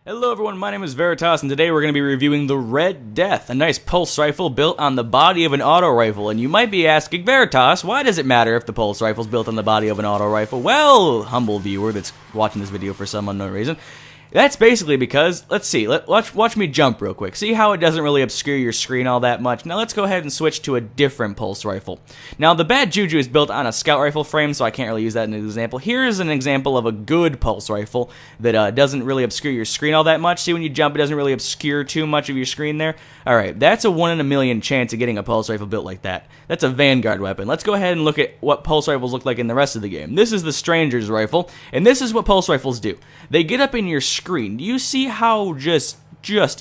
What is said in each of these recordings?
Hello everyone, my name is Veritas, and today we're going to be reviewing the Red Death, a nice pulse rifle built on the body of an auto rifle. And you might be asking, Veritas, why does it matter if the pulse rifle is built on the body of an auto rifle? Well, humble viewer that's watching this video for some unknown reason, that's basically because, let's see, watch me jump real quick. See how it doesn't really obscure your screen all that much? Now let's go ahead and switch to a different pulse rifle. Now the Bad Juju is built on a scout rifle frame, so I can't really use that in an example. Here's an example of a good pulse rifle that doesn't really obscure your screen all that much. See, when you jump, it doesn't really obscure too much of your screen there. Alright, that's a 1 in a million chance of getting a pulse rifle built like that. That's a Vanguard weapon. Let's go ahead and look at what pulse rifles look like in the rest of the game. This is the Stranger's rifle, and this is what pulse rifles do. They get up in your screen. Do you see how just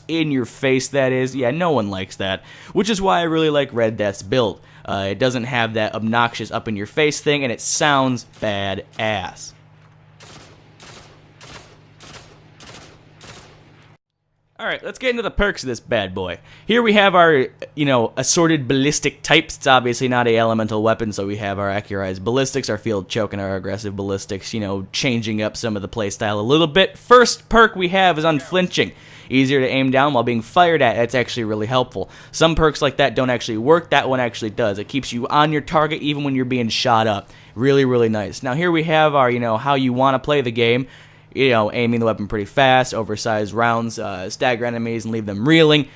in your face that is? Yeah, no one likes that, which is why I really like Red Death's build. It doesn't have that obnoxious up in your face thing, and it sounds badass. Alright, let's get into the perks of this bad boy. Here we have our, assorted ballistic types. It's obviously not a elemental weapon, so we have our accurized ballistics, our field choke, and our aggressive ballistics, changing up some of the playstyle a little bit. First perk we have is unflinching. Easier to aim down while being fired at. That's actually really helpful. Some perks like that don't actually work. That one actually does. It keeps you on your target even when you're being shot up. Really, really nice. Now here we have our, how you want to play the game. Aiming the weapon pretty fast, oversized rounds, stagger enemies and leave them reeling.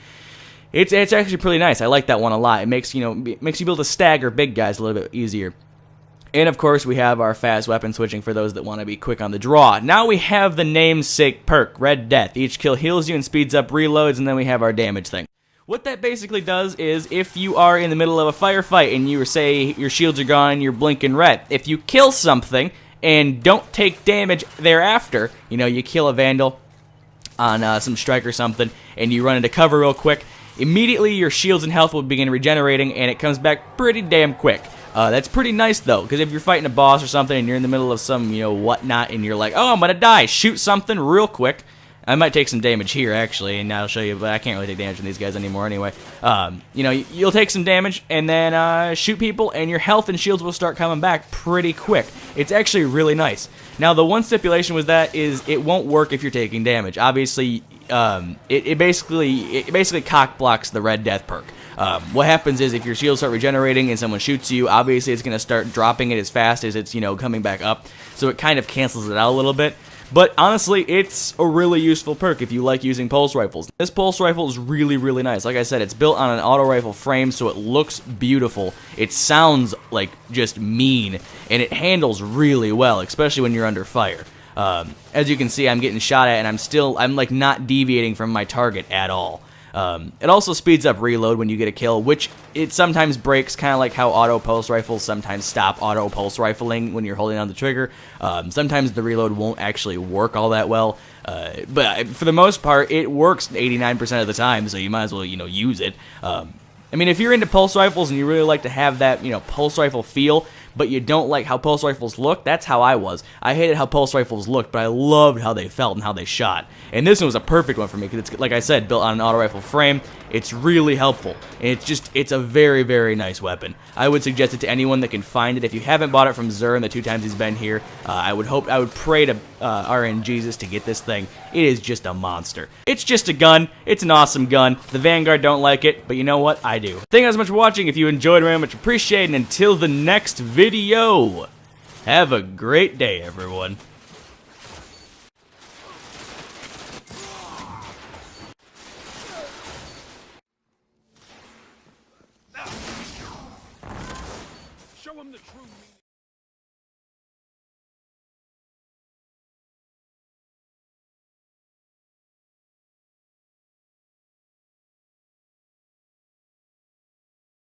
It's actually pretty nice. I like that one a lot. It makes makes you be able to stagger big guys a little bit easier. And of course, we have our fast weapon switching for those that want to be quick on the draw. Now we have the namesake perk, Red Death. Each kill heals you and speeds up reloads, and then we have our damage thing. What that basically does is, if you are in the middle of a firefight and you say your shields are gone and you're blinking red, if you kill something and don't take damage thereafter, you kill a Vandal on some strike or something, and you run into cover real quick, immediately your shields and health will begin regenerating, and it comes back pretty damn quick. That's pretty nice, though, because if you're fighting a boss or something, and you're in the middle of some, whatnot, and you're like, oh, I'm gonna die, shoot something real quick. I might take some damage here, actually, and I'll show you, but I can't really take damage from these guys anymore anyway. You'll take some damage, and then shoot people, and your health and shields will start coming back pretty quick. It's actually really nice. Now, the one stipulation with that is it won't work if you're taking damage. Obviously, it basically cock blocks the Red Death perk. What happens is if your shields start regenerating and someone shoots you, obviously it's going to start dropping it as fast as it's, coming back up, so it kind of cancels it out a little bit. But honestly, it's a really useful perk if you like using pulse rifles. This pulse rifle is really, really nice. Like I said, it's built on an auto rifle frame, so it looks beautiful. It sounds like just mean, and it handles really well, especially when you're under fire. As you can see, I'm getting shot at, and I'm like not deviating from my target at all. It also speeds up reload when you get a kill, which it sometimes breaks, kind of like how auto pulse rifles sometimes stop auto pulse rifling when you're holding down the trigger. Sometimes the reload won't actually work all that well, but for the most part, it works 89% of the time, so you might as well, use it. If you're into pulse rifles and you really like to have that, pulse rifle feel, but you don't like how pulse rifles look, that's how I was. I hated how pulse rifles looked, but I loved how they felt and how they shot. And this one was a perfect one for me, because it's, like I said, built on an auto rifle frame. It's really helpful, and it's a very, very nice weapon. I would suggest it to anyone that can find it. If you haven't bought it from Xur in the 2 times he's been here, I would pray to RNGesus to get this thing. It is just a monster. It's just a gun. It's an awesome gun. The Vanguard don't like it, but you know what? I do. Thank you guys so much for watching. If you enjoyed, very much appreciated. And until the next video, have a great day, everyone. Show him the true meaning.